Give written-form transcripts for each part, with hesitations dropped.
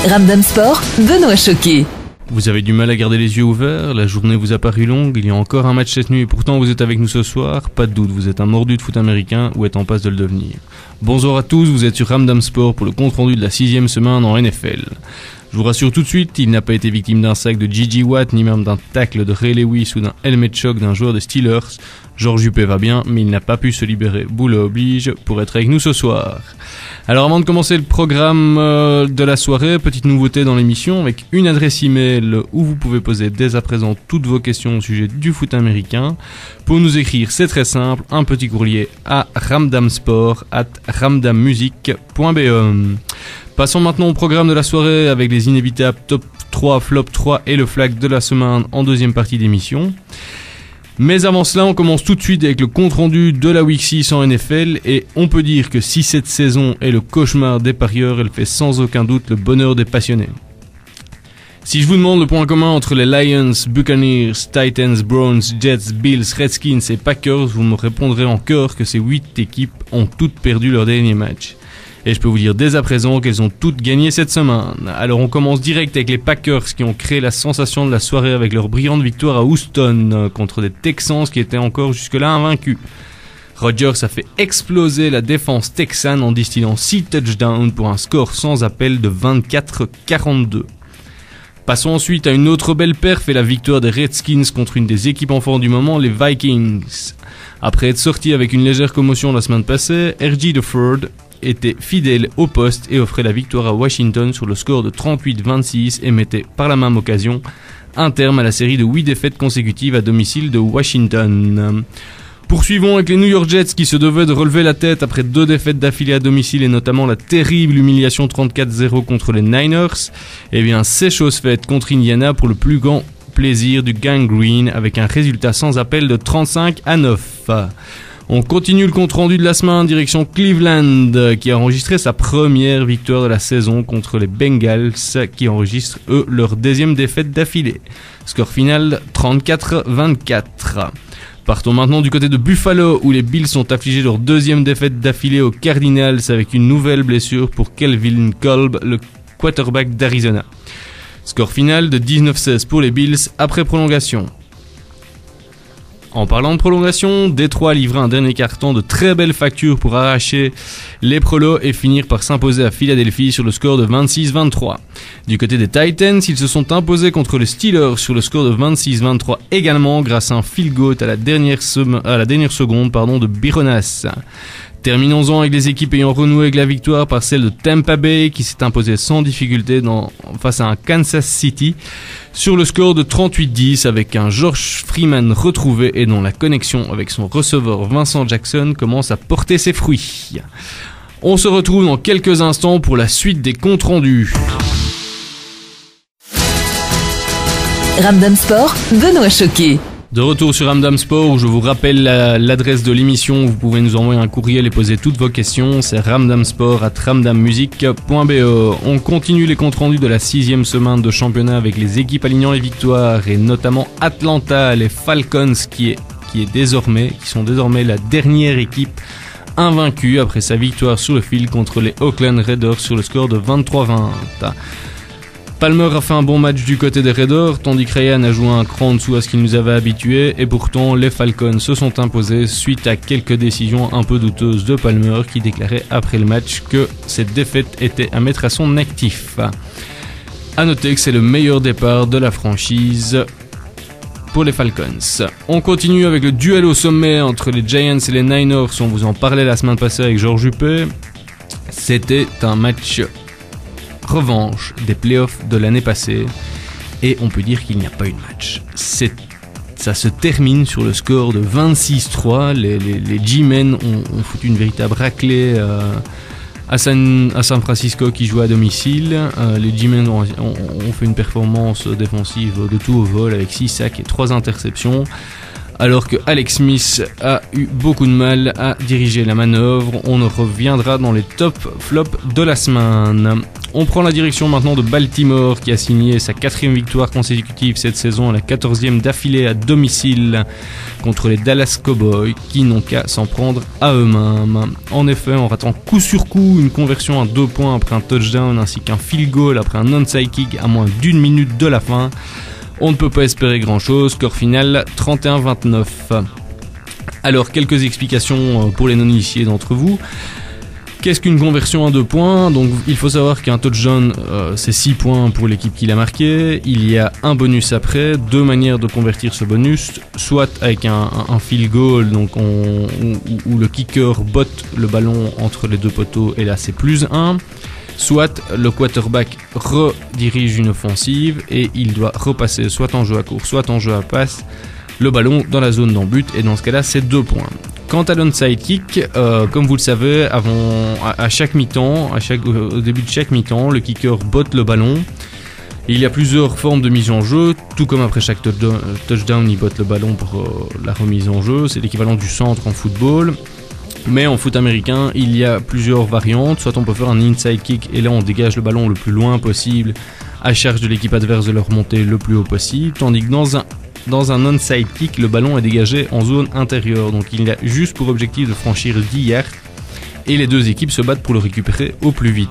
Ramdam Sport, Benoît Choquet. Vous avez du mal à garder les yeux ouverts, la journée vous a paru longue, il y a encore un match cette nuit et pourtant vous êtes avec nous ce soir, pas de doute, vous êtes un mordu de foot américain ou êtes en passe de le devenir. Bonjour à tous, vous êtes sur Ramdam Sport pour le compte rendu de la 6e semaine en NFL. Je vous rassure tout de suite, il n'a pas été victime d'un sac de J.J. Watt, ni même d'un tackle de Ray Lewis ou d'un helmet choc d'un joueur des Steelers. Georges Juppé va bien, mais il n'a pas pu se libérer, boule oblige, pour être avec nous ce soir. Alors avant de commencer le programme de la soirée, petite nouveauté dans l'émission avec une adresse email où vous pouvez poser dès à présent toutes vos questions au sujet du foot américain. Pour nous écrire, c'est très simple, un petit courrier à ramdamsport@ramdammusic.be. Passons maintenant au programme de la soirée avec les inévitables top 3, flop 3 et le flag de la semaine en deuxième partie d'émission. Mais avant cela, on commence tout de suite avec le compte-rendu de la Week 6 en NFL et on peut dire que si cette saison est le cauchemar des parieurs, elle fait sans aucun doute le bonheur des passionnés. Si je vous demande le point commun entre les Lions, Buccaneers, Titans, Browns, Jets, Bills, Redskins et Packers, vous me répondrez en chœur que ces 8 équipes ont toutes perdu leur dernier match. Et je peux vous dire dès à présent qu'elles ont toutes gagné cette semaine. Alors on commence direct avec les Packers qui ont créé la sensation de la soirée avec leur brillante victoire à Houston contre des Texans qui étaient encore jusque-là invaincus. Rodgers a fait exploser la défense texane en distillant 6 touchdowns pour un score sans appel de 24-42. Passons ensuite à une autre belle perf et la victoire des Redskins contre une des équipes en forme du moment, les Vikings. Après être sorti avec une légère commotion la semaine passée, R.J. DeFord était fidèle au poste et offrait la victoire à Washington sur le score de 38-26 et mettait par la même occasion un terme à la série de 8 défaites consécutives à domicile de Washington. Poursuivons avec les New York Jets qui se devaient de relever la tête après 2 défaites d'affilée à domicile et notamment la terrible humiliation 34-0 contre les Niners. Eh bien, c'est chose faite contre Indiana pour le plus grand plaisir du Gang Green avec un résultat sans appel de 35-9. On continue le compte-rendu de la semaine, direction Cleveland, qui a enregistré sa première victoire de la saison contre les Bengals, qui enregistrent, eux, leur 10e défaite d'affilée. Score final, 34-24. Partons maintenant du côté de Buffalo, où les Bills ont affligé leur 2e défaite d'affilée aux Cardinals, avec une nouvelle blessure pour Kelvin Kolb, le quarterback d'Arizona. Score final de 19-16 pour les Bills, après prolongation. En parlant de prolongation, Détroit a livré un dernier carton de très belle facture pour arracher les prolos et finir par s'imposer à Philadelphie sur le score de 26-23. Du côté des Titans, ils se sont imposés contre les Steelers sur le score de 26-23 également grâce à un field goal à la dernière seconde de Bironas. Terminons-en avec les équipes ayant renoué avec la victoire par celle de Tampa Bay qui s'est imposée sans difficulté face à un Kansas City sur le score de 38-10 avec un George Freeman retrouvé et dont la connexion avec son receveur Vincent Jackson commence à porter ses fruits. On se retrouve dans quelques instants pour la suite des comptes rendus. Ramdam Sport, Benoît Choquet. De retour sur Ramdam Sport, où je vous rappelle l'adresse de l'émission où vous pouvez nous envoyer un courriel et poser toutes vos questions, c'est ramdamsport@ramdammusic.be. On continue les comptes rendus de la 6e semaine de championnat avec les équipes alignant les victoires et notamment Atlanta, les Falcons qui sont désormais la dernière équipe invaincue après sa victoire sur le fil contre les Oakland Raiders sur le score de 23-20. Palmer a fait un bon match du côté des Raiders, tandis que Ryan a joué un cran en dessous à ce qu'il nous avait habitués, et pourtant les Falcons se sont imposés suite à quelques décisions un peu douteuses de Palmer qui déclarait après le match que cette défaite était à mettre à son actif. A noter que c'est le meilleur départ de la franchise pour les Falcons. On continue avec le duel au sommet entre les Giants et les Niners, on vous en parlait la semaine passée avec Georges Juppé. C'était un match revanche des playoffs de l'année passée et on peut dire qu'il n'y a pas eu de match. Ça se termine sur le score de 26-3. Les G-Men ont foutu une véritable raclée à San Francisco qui jouait à domicile. Les G-Men ont fait une performance défensive de tout au vol avec 6 sacs et 3 interceptions. Alors que Alex Smith a eu beaucoup de mal à diriger la manœuvre. On reviendra dans les top flops de la semaine. On prend la direction maintenant de Baltimore qui a signé sa 4e victoire consécutive cette saison, la 14e d'affilée à domicile contre les Dallas Cowboys qui n'ont qu'à s'en prendre à eux-mêmes. En effet, en ratant coup sur coup une conversion à 2 points après un touchdown ainsi qu'un field goal après un onside kick à moins d'1 minute de la fin, on ne peut pas espérer grand-chose. Score final 31-29. Alors, quelques explications pour les non-initiés d'entre vous. Qu'est-ce qu'une conversion à 2 points? Donc, il faut savoir qu'un touchdown, c'est 6 points pour l'équipe qui l'a marqué. Il y a un bonus après, 2 manières de convertir ce bonus, soit avec un field goal, donc où le kicker botte le ballon entre les 2 poteaux, et là c'est plus 1. Soit le quarterback redirige une offensive et il doit repasser soit en jeu à court, soit en jeu à passe, le ballon dans la zone d'en-but, et dans ce cas-là, c'est 2 points. Quant à l'onside kick, comme vous le savez, à chaque mi-temps, au début de chaque mi-temps, le kicker botte le ballon. Il y a plusieurs formes de mise en jeu, tout comme après chaque touchdown, il botte le ballon pour la remise en jeu. C'est l'équivalent du centre en football. Mais en foot américain, il y a plusieurs variantes. Soit on peut faire un inside kick, et là on dégage le ballon le plus loin possible, à charge de l'équipe adverse de le remonter le plus haut possible, tandis que dans un onside kick, le ballon est dégagé en zone intérieure, donc il a juste pour objectif de franchir 10 yards, et les deux équipes se battent pour le récupérer au plus vite.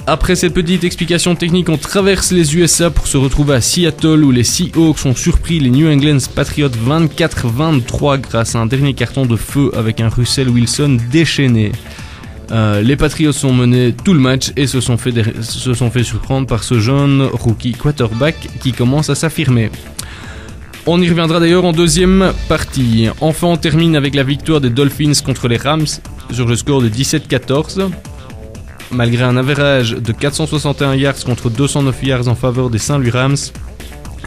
Après cette petite explication technique, on traverse les USA pour se retrouver à Seattle, où les Seahawks ont surpris les New England Patriots 24-23 grâce à un dernier carton de feu avec un Russell Wilson déchaîné. Les Patriots sont menés tout le match et se sont fait surprendre par ce jeune rookie quarterback qui commence à s'affirmer. On y reviendra d'ailleurs en deuxième partie. Enfin, on termine avec la victoire des Dolphins contre les Rams sur le score de 17-14. Malgré un average de 461 yards contre 209 yards en faveur des Saint Louis Rams,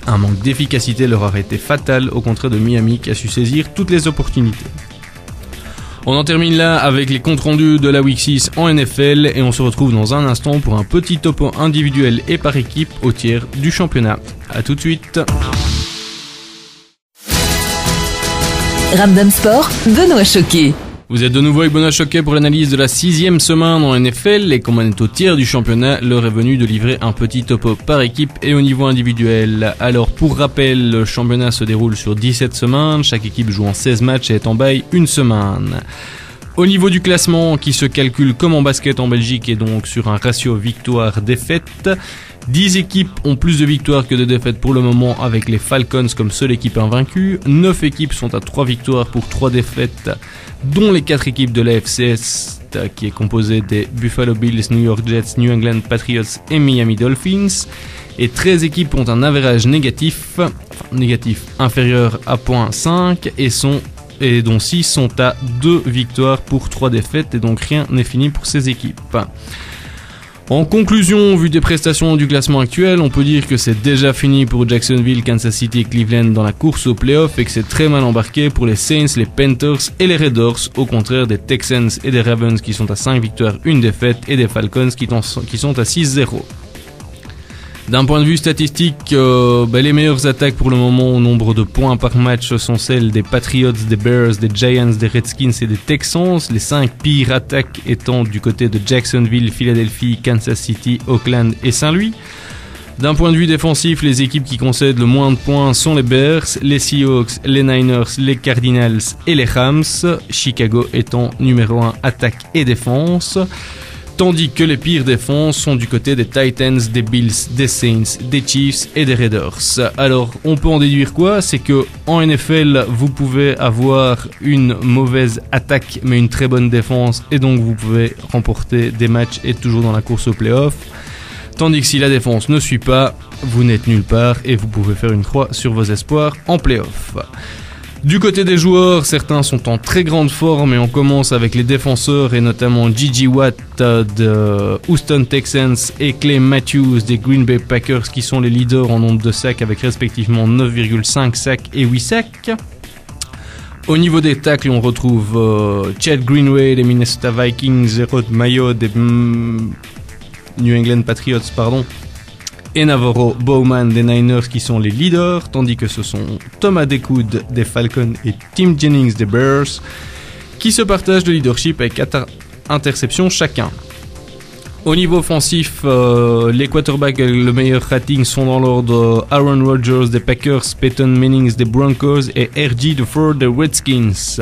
un manque d'efficacité leur aurait été fatal, au contraire de Miami qui a su saisir toutes les opportunités. On en termine là avec les comptes rendus de la Week 6 en NFL, et on se retrouve dans un instant pour un petit topo individuel et par équipe au tiers du championnat. A tout de suite. Ramdam Sport, Benoît Choquet. Vous êtes de nouveau avec Benoît Choquet pour l'analyse de la 6e semaine en NFL, et comme on est au tiers du championnat, l'heure est venue de livrer un petit topo par équipe et au niveau individuel. Alors pour rappel, le championnat se déroule sur 17 semaines, chaque équipe joue en 16 matchs et est en bye une semaine. Au niveau du classement, qui se calcule comme en basket en Belgique et donc sur un ratio victoire-défaite, 10 équipes ont plus de victoires que de défaites pour le moment, avec les Falcons comme seule équipe invaincue. 9 équipes sont à 3 victoires pour 3 défaites, dont les 4 équipes de l'AFC Est, qui est composée des Buffalo Bills, New York Jets, New England Patriots et Miami Dolphins. Et 13 équipes ont un average négatif inférieur à 0.5 et dont 6 sont à 2 victoires pour 3 défaites, et donc rien n'est fini pour ces équipes. En conclusion, vu des prestations du classement actuel, on peut dire que c'est déjà fini pour Jacksonville, Kansas City et Cleveland dans la course aux playoffs, et que c'est très mal embarqué pour les Saints, les Panthers et les Raiders, au contraire des Texans et des Ravens qui sont à 5 victoires, 1 défaite, et des Falcons qui sont à 6-0. D'un point de vue statistique, les meilleures attaques pour le moment au nombre de points par match sont celles des Patriots, des Bears, des Giants, des Redskins et des Texans. Les 5 pires attaques étant du côté de Jacksonville, Philadelphie, Kansas City, Oakland et Saint-Louis. D'un point de vue défensif, les équipes qui concèdent le moins de points sont les Bears, les Seahawks, les Niners, les Cardinals et les Rams. Chicago étant numéro 1 attaque et défense. Tandis que les pires défenses sont du côté des Titans, des Bills, des Saints, des Chiefs et des Raiders. Alors, on peut en déduire quoi? C'est que en NFL, vous pouvez avoir une mauvaise attaque mais une très bonne défense, et donc vous pouvez remporter des matchs et être toujours dans la course aux playoffs. Tandis que si la défense ne suit pas, vous n'êtes nulle part et vous pouvez faire une croix sur vos espoirs en playoffs. Du côté des joueurs, certains sont en très grande forme, et on commence avec les défenseurs, et notamment J.J. Watt de Houston Texans et Clay Matthews des Green Bay Packers, qui sont les leaders en nombre de sacs avec respectivement 9,5 sacs et 8 sacs. Au niveau des tacles, on retrouve Chad Greenway des Minnesota Vikings, Rod Mayo des New England Patriots, et Navarro Bowman des Niners qui sont les leaders, tandis que ce sont Thomas Decoud des Falcons et Tim Jennings des Bears qui se partagent le leadership avec 4 interceptions chacun. Au niveau offensif, les quarterbacks avec le meilleur rating sont dans l'ordre Aaron Rodgers des Packers, Peyton Manning des Broncos et R.J. DeFord des Redskins.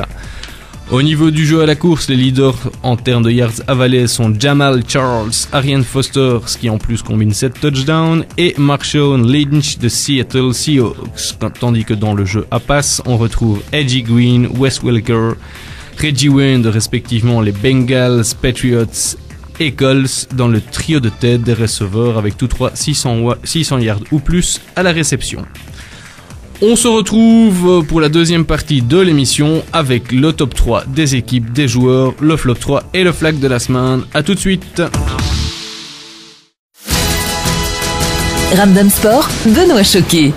Au niveau du jeu à la course, les leaders en termes de yards avalés sont Jamal Charles, Arian Foster, qui en plus combine 7 touchdowns, et Marshawn Lynch de Seattle Seahawks. Tandis que dans le jeu à passe, on retrouve Edgy Green, Wes Welker, Reggie Wayne de respectivement les Bengals, Patriots et Colts dans le trio de tête des receveurs avec tous trois 600 yards ou plus à la réception. On se retrouve pour la deuxième partie de l'émission avec le top 3 des équipes, des joueurs, le flop 3 et le flag de la semaine. A tout de suite. Ramdam Sport, Benoît Choquet.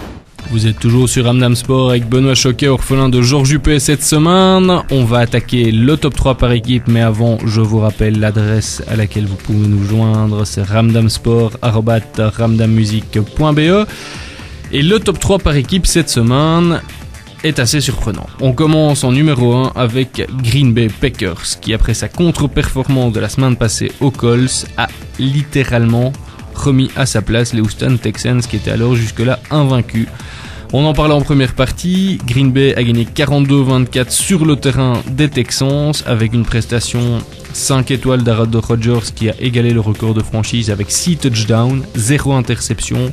Vous êtes toujours sur Ramdam Sport avec Benoît Choquet, orphelin de Georges Juppé cette semaine. On va attaquer le top 3 par équipe, mais avant, je vous rappelle l'adresse à laquelle vous pouvez nous joindre, c'est ramdamsport@ramdammusique.be. Et le top 3 par équipe cette semaine est assez surprenant. On commence en numéro 1 avec Green Bay Packers, qui après sa contre-performance de la semaine passée aux Colts, a littéralement remis à sa place les Houston Texans, qui étaient alors jusque-là invaincus. On en parlait en première partie, Green Bay a gagné 42-24 sur le terrain des Texans avec une prestation 5 étoiles d'Aaron Rodgers qui a égalé le record de franchise avec 6 touchdowns, 0 interception.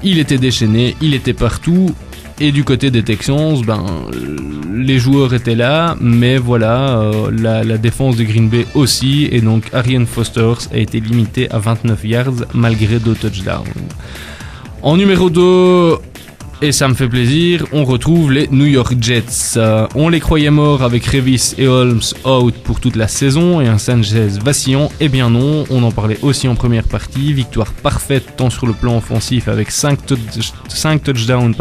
Il était déchaîné, il était partout. Et du côté des Texans, les joueurs étaient là, mais voilà, la défense de Green Bay aussi. Et donc Arian Foster a été limité à 29 yards malgré 2 touchdowns. En numéro 2, et ça me fait plaisir, on retrouve les New York Jets. On les croyait morts avec Revis et Holmes out pour toute la saison et un Sanchez vacillant. Eh bien non, on en parlait aussi en première partie. Victoire parfaite tant sur le plan offensif avec 5 touchdowns,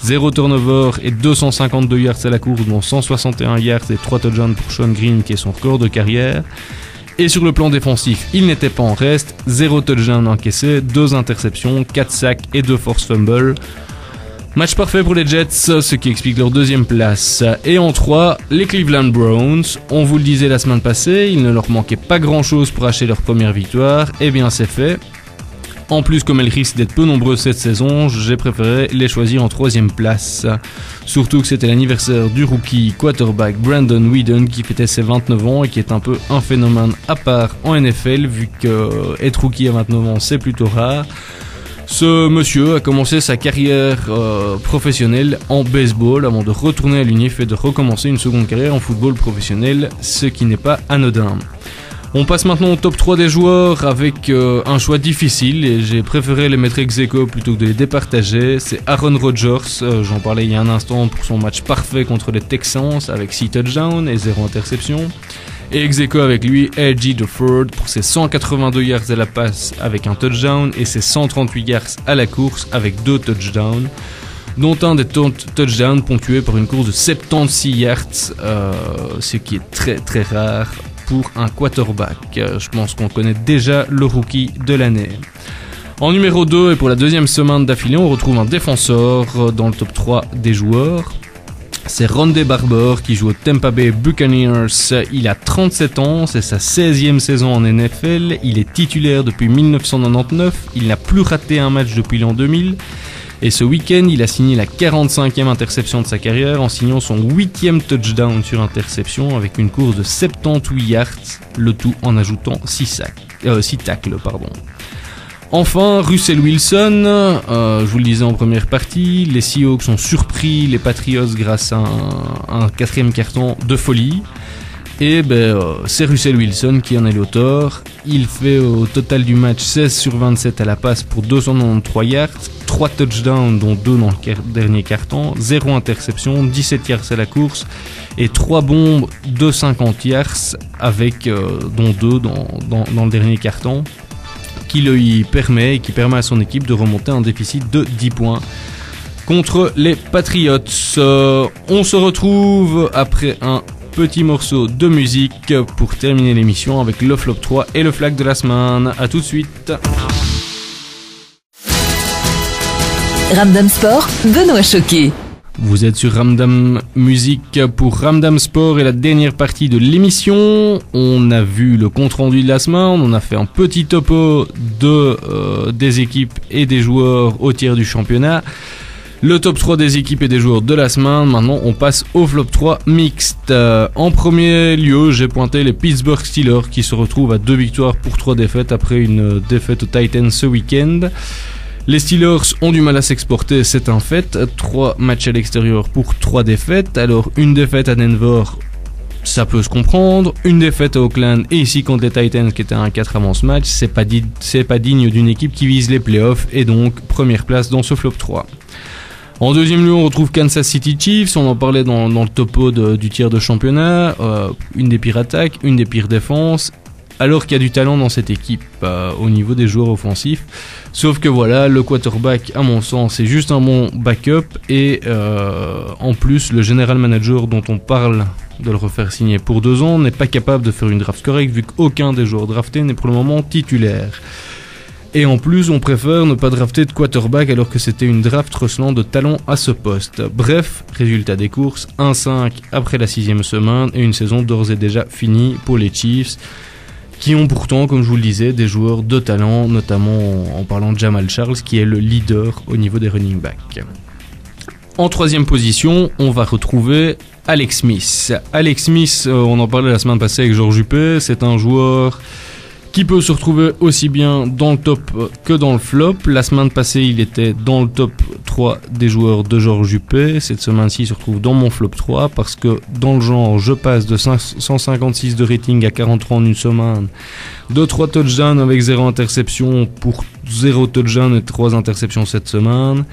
0 turnover et 252 yards à la course, dont 161 yards et 3 touchdowns pour Sean Green qui est son record de carrière. Et sur le plan défensif, il n'était pas en reste, 0 touchdown encaissé, 2 interceptions, 4 sacs et 2 force fumbles. Match parfait pour les Jets, ce qui explique leur deuxième place. Et en 3, les Cleveland Browns. On vous le disait la semaine passée, il ne leur manquait pas grand chose pour acheter leur première victoire. Eh bien c'est fait. En plus, comme elles risquent d'être peu nombreuses cette saison, j'ai préféré les choisir en 3e place. Surtout que c'était l'anniversaire du rookie quarterback Brandon Weeden qui fêtait ses 29 ans et qui est un peu un phénomène à part en NFL vu que être rookie à 29 ans c'est plutôt rare. Ce monsieur a commencé sa carrière professionnelle en baseball avant de retourner à l'UNIF et de recommencer une seconde carrière en football professionnel, ce qui n'est pas anodin. On passe maintenant au top 3 des joueurs avec un choix difficile et j'ai préféré les mettre ex aequo plutôt que de les départager. C'est Aaron Rodgers, j'en parlais il y a un instant pour son match parfait contre les Texans avec 6 touchdowns et 0 interception. Et ex aequo avec lui, R.J. DeFord pour ses 182 yards à la passe avec un touchdown et ses 138 yards à la course avec 2 touchdowns, dont un des touchdowns ponctué par une course de 76 yards, ce qui est très très rare pour un quarterback. Je pense qu'on connaît déjà le rookie de l'année. En numéro 2 et pour la deuxième semaine d'affilée, on retrouve un défenseur dans le top 3 des joueurs. C'est Rondé Barber qui joue au Tampa Bay Buccaneers. Il a 37 ans, c'est sa 16e saison en NFL. Il est titulaire depuis 1999. Il n'a plus raté un match depuis l'an 2000. Et ce week-end, il a signé la 45e interception de sa carrière en signant son 8e touchdown sur interception avec une course de 78 yards, le tout en ajoutant 6 tacles. Enfin, Russell Wilson, je vous le disais en première partie, les Seahawks ont surpris les Patriots grâce à un 4e carton de folie. Et c'est Russell Wilson qui en est l'auteur. Il fait au total du match 16 sur 27 à la passe pour 293 yards, 3 touchdowns dont 2 dans le dernier carton, 0 interception, 17 yards à la course et 3 bombes de 50 yards avec dont 2 dans le dernier carton qui permet à son équipe de remonter un déficit de 10 points contre les Patriots. On se retrouve après un petit morceau de musique pour terminer l'émission avec le flop 3 et le flag de la semaine. A tout de suite. Ramdam Sport, Benoît Choquet. Vous êtes sur Ramdam Musique pour Ramdam Sport et la dernière partie de l'émission. On a vu le compte-rendu de la semaine, on a fait un petit topo des équipes et des joueurs au tiers du championnat. Le top 3 des équipes et des joueurs de la semaine. Maintenant, on passe au flop 3 mixte. En premier lieu, j'ai pointé les Pittsburgh Steelers qui se retrouvent à 2 victoires pour 3 défaites après une défaite aux Titans ce week-end. Les Steelers ont du mal à s'exporter, c'est un fait. 3 matchs à l'extérieur pour 3 défaites. Alors, une défaite à Denver, ça peut se comprendre. Une défaite à Oakland et ici contre les Titans qui était un 4 avant ce match, c'est pas digne d'une équipe qui vise les playoffs et donc première place dans ce flop 3. En deuxième lieu, on retrouve Kansas City Chiefs, on en parlait dans le topo du tiers de championnat, une des pires attaques, une des pires défenses, alors qu'il y a du talent dans cette équipe au niveau des joueurs offensifs. Sauf que voilà, le quarterback, à mon sens, c'est juste un bon backup et en plus, le general manager dont on parle de le refaire signer pour 2 ans n'est pas capable de faire une draft correcte vu qu'aucun des joueurs draftés n'est pour le moment titulaire. Et en plus, on préfère ne pas drafter de quarterback alors que c'était une draft recelant de talent à ce poste. Bref, résultat des courses, 1-5 après la 6e semaine et une saison d'ores et déjà finie pour les Chiefs, qui ont pourtant, comme je vous le disais, des joueurs de talent, notamment en parlant de Jamal Charles, qui est le leader au niveau des running backs. En 3e position, on va retrouver Alex Smith. Alex Smith, on en parlait la semaine passée avec Georges Juppé, c'est un joueur qui peut se retrouver aussi bien dans le top que dans le flop. La semaine passée, il était dans le top 3 des joueurs de Georges Juppé. Cette semaine-ci, il se retrouve dans mon flop 3 parce que dans le genre, je passe de 156 de rating à 43 en une semaine, de 3 touchdowns avec 0 interception pour 0 touchdown et 3 interceptions cette semaine.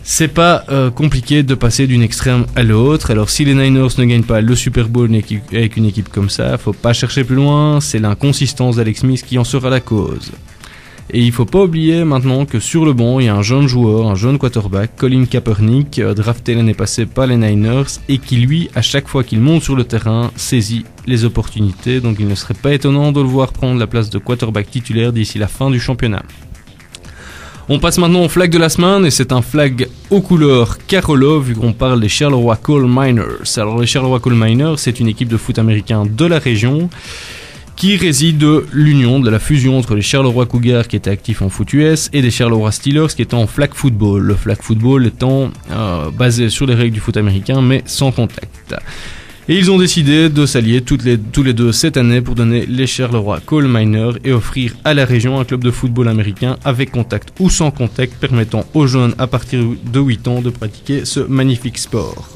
C'est pas compliqué de passer d'une extrême à l'autre. Alors si les Niners ne gagnent pas le Super Bowl avec une équipe comme ça, faut pas chercher plus loin, c'est l'inconsistance d'Alex Smith qui en sera la cause. Et il faut pas oublier maintenant que sur le banc, il y a un jeune joueur, un jeune quarterback, Colin Kaepernick, drafté l'année passée par les Niners, et qui lui, à chaque fois qu'il monte sur le terrain, saisit les opportunités, donc il ne serait pas étonnant de le voir prendre la place de quarterback titulaire d'ici la fin du championnat. On passe maintenant au flag de la semaine et c'est un flag aux couleurs Carolo vu qu'on parle des Charleroi Coal Miners. Alors les Charleroi Coal Miners, c'est une équipe de foot américain de la région qui réside de l'union, de la fusion entre les Charleroi Cougars qui étaient actifs en foot US et des Charleroi Steelers qui étaient en flag football. Le flag football étant basé sur les règles du foot américain mais sans contact. Et ils ont décidé de s'allier tous les deux cette année pour donner les Charleroi Coal Miners et offrir à la région un club de football américain avec contact ou sans contact permettant aux jeunes à partir de 8 ans de pratiquer ce magnifique sport.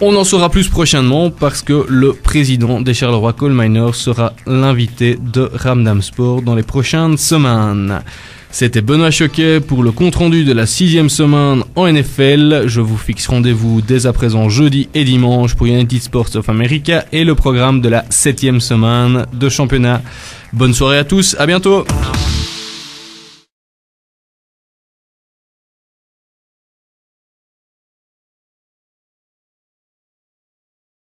On en saura plus prochainement parce que le président des Charleroi Coal Miners sera l'invité de Ramdam Sport dans les prochaines semaines. C'était Benoît Choquet pour le compte-rendu de la 6e semaine en NFL. Je vous fixe rendez-vous dès à présent jeudi et dimanche pour United Sports of America et le programme de la 7e semaine de championnat. Bonne soirée à tous, à bientôt!